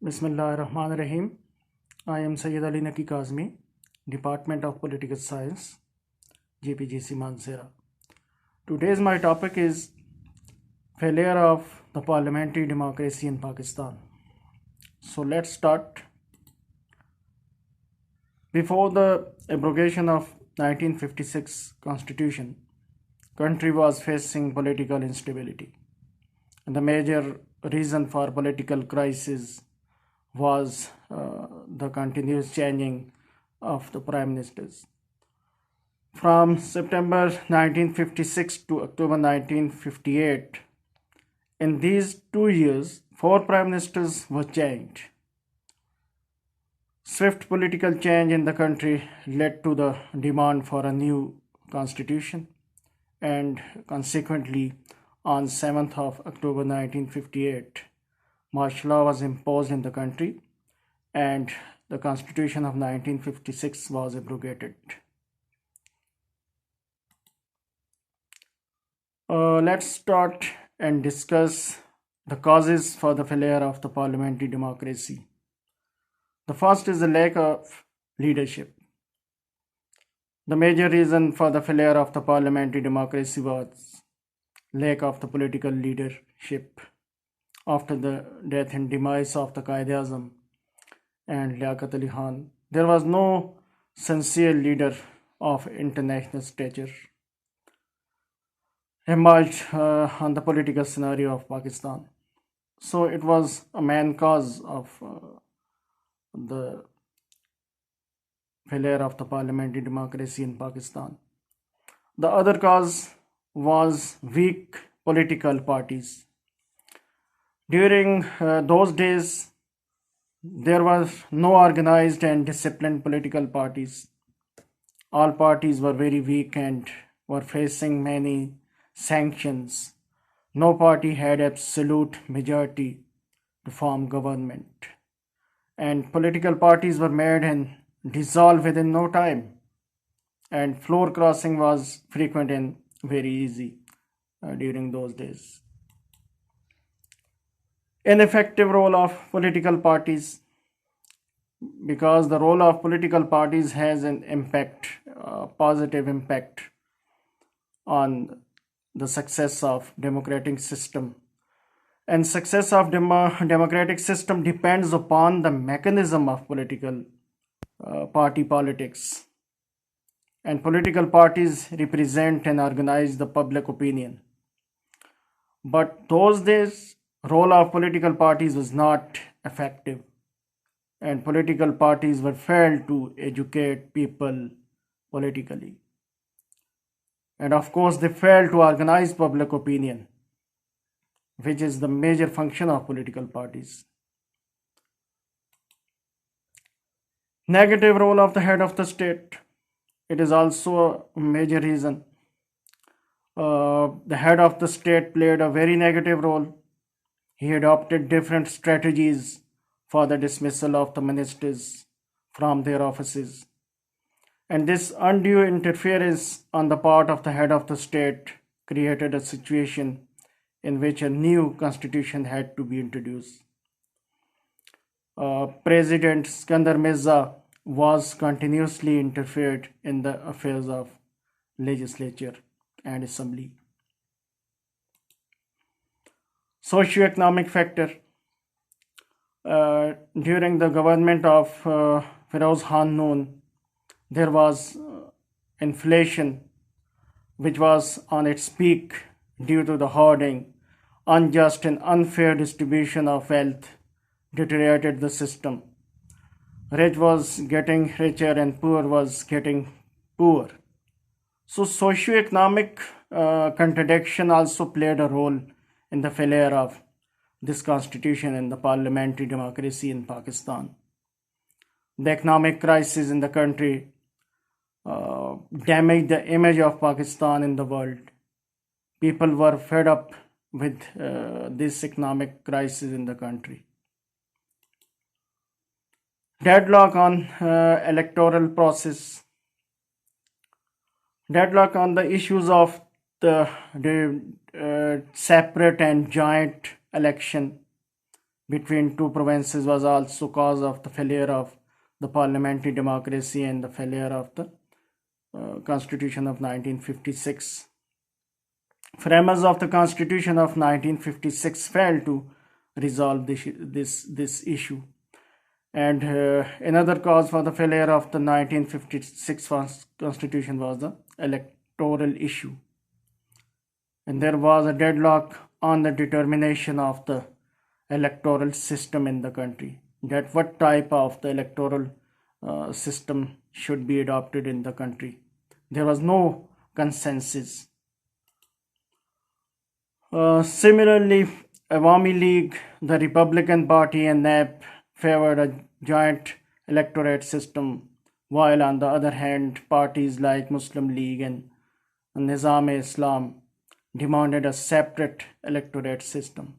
Bismillahirrahmanirrahim. I am Syed Naqi Kazmi, Department of Political Science, JPGC Mansera. Today's my topic is failure of the parliamentary democracy in Pakistan. So let's start. Before the abrogation of 1956 constitution, country was facing political instability. And the major reason for political crisis was the continuous changing of the prime ministers. From September 1956 to October 1958, in these 2 years, 4 prime ministers were changed. Swift political change in the country led to the demand for a new constitution, and consequently, on 7th of October 1958, martial law was imposed in the country and the constitution of 1956 was abrogated. Let's start and discuss the causes for the failure of the parliamentary democracy. The first is the lack of leadership. The major reason for the failure of the parliamentary democracy was lack of the political leadership. After the death and demise of the Qaid-e-Azam and Liaquat Ali Khan, there was no sincere leader of international stature emerged on the political scenario of Pakistan. So it was a main cause of the failure of the parliamentary democracy in Pakistan. The other cause was weak political parties. During those days, there was no organized and disciplined political parties. All parties were very weak and were facing many sanctions. No party had absolute majority to form government. And political parties were made and dissolved within no time. And floor crossing was frequent and very easy during those days. Ineffective role of political parties, because the role of political parties has an impact, positive impact on the success of democratic system, and success of democratic system depends upon the mechanism of political party politics, and political parties represent and organize the public opinion. But those days, role of political parties was not effective, and political parties were failed to educate people politically. And of course, they failed to organize public opinion, which is the major function of political parties. Negative role of the head of the state. It is also a major reason. The head of the state played a very negative role. He adopted different strategies for the dismissal of the ministers from their offices. And this undue interference on the part of the head of the state created a situation in which a new constitution had to be introduced. President Skandar Mirza was continuously interfered in the affairs of legislature and assembly. Socio-economic factor. During the government of Feroz Khan Noon, there was inflation which was on its peak due to the hoarding, unjust and unfair distribution of wealth deteriorated the system. Rich was getting richer and poor was getting poor. So socio-economic contradiction also played a role in the failure of this constitution and the parliamentary democracy in Pakistan. The economic crisis in the country damaged the image of Pakistan in the world. People were fed up with this economic crisis in the country. Deadlock on electoral process. Deadlock on the issues of the separate and joint election between two provinces was also cause of the failure of the parliamentary democracy and the failure of the Constitution of 1956. Framers of the Constitution of 1956 failed to resolve this issue. And another cause for the failure of the 1956 Constitution was the electoral issue. And there was a deadlock on the determination of the electoral system in the country, that what type of the electoral system should be adopted in the country. There was no consensus. Similarly, Awami League, the Republican Party, and NAP favored a joint electorate system, while on the other hand, parties like Muslim League and Nizam-e-Islam demanded a separate electorate system.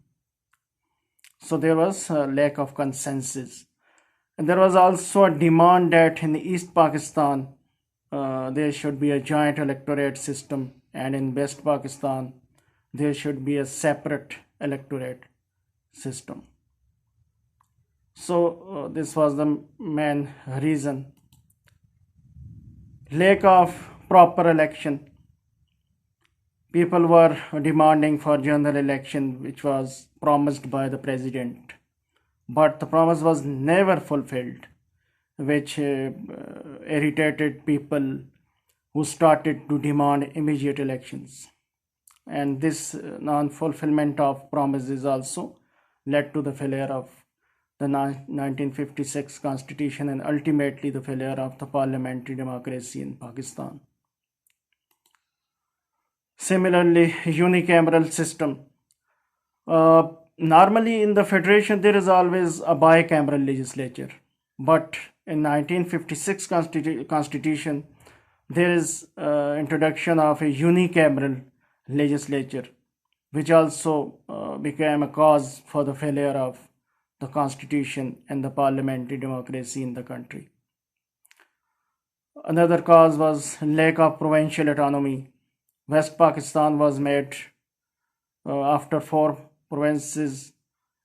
So there was a lack of consensus. And there was also a demand that in East Pakistan there should be a joint electorate system, and in West Pakistan there should be a separate electorate system. So this was the main reason. Lack of proper election. People were demanding for general election, which was promised by the president, but the promise was never fulfilled, which irritated people who started to demand immediate elections. And this non-fulfillment of promises also led to the failure of the 1956 Constitution and ultimately the failure of the parliamentary democracy in Pakistan. Similarly, unicameral system. Normally in the federation there is always a bicameral legislature, but in 1956 Constitution there is introduction of a unicameral legislature, which also became a cause for the failure of the constitution and the parliamentary democracy in the country. Another cause was lack of provincial autonomy. West Pakistan was made after 4 provinces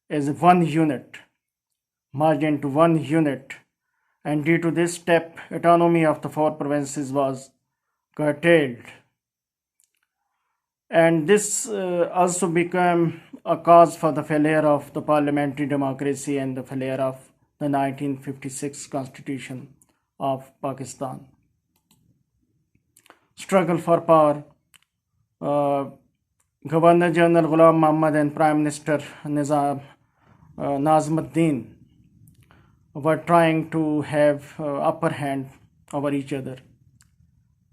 as one unit, merged into one unit, and due to this step, autonomy of the 4 provinces was curtailed. And this also became a cause for the failure of the parliamentary democracy and the failure of the 1956 Constitution of Pakistan. Struggle for power. Governor General Ghulam Muhammad and Prime Minister Nazimuddin were trying to have upper hand over each other.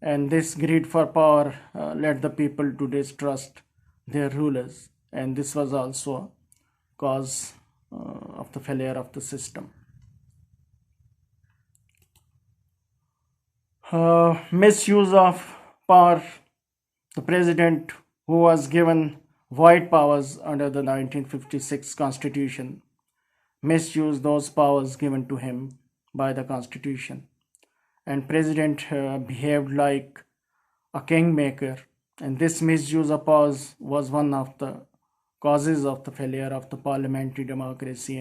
And this greed for power led the people to distrust their rulers. And this was also a cause of the failure of the system. Misuse of power. The president, who was given wide powers under the 1956 Constitution, misused those powers given to him by the Constitution. And president behaved like a kingmaker, and this misuse of powers was one of the causes of the failure of the parliamentary democracy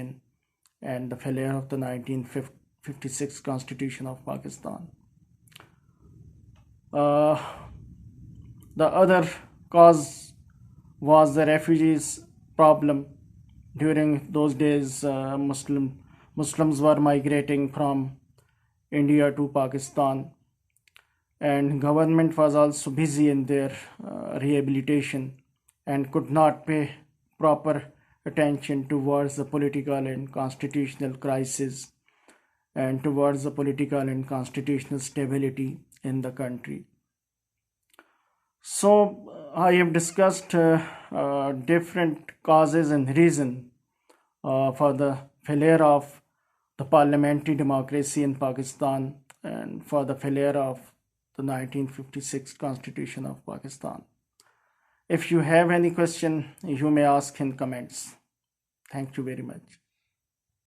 and the failure of the 1956 Constitution of Pakistan. The other cause was the refugees problem. During those days, Muslims were migrating from India to Pakistan, and government was also busy in their rehabilitation and could not pay proper attention towards the political and constitutional crisis and towards the political and constitutional stability in the country. So I have discussed different causes and reasons for the failure of the parliamentary democracy in Pakistan and for the failure of the 1956 Constitution of Pakistan. If you have any question, you may ask in comments. Thank you very much.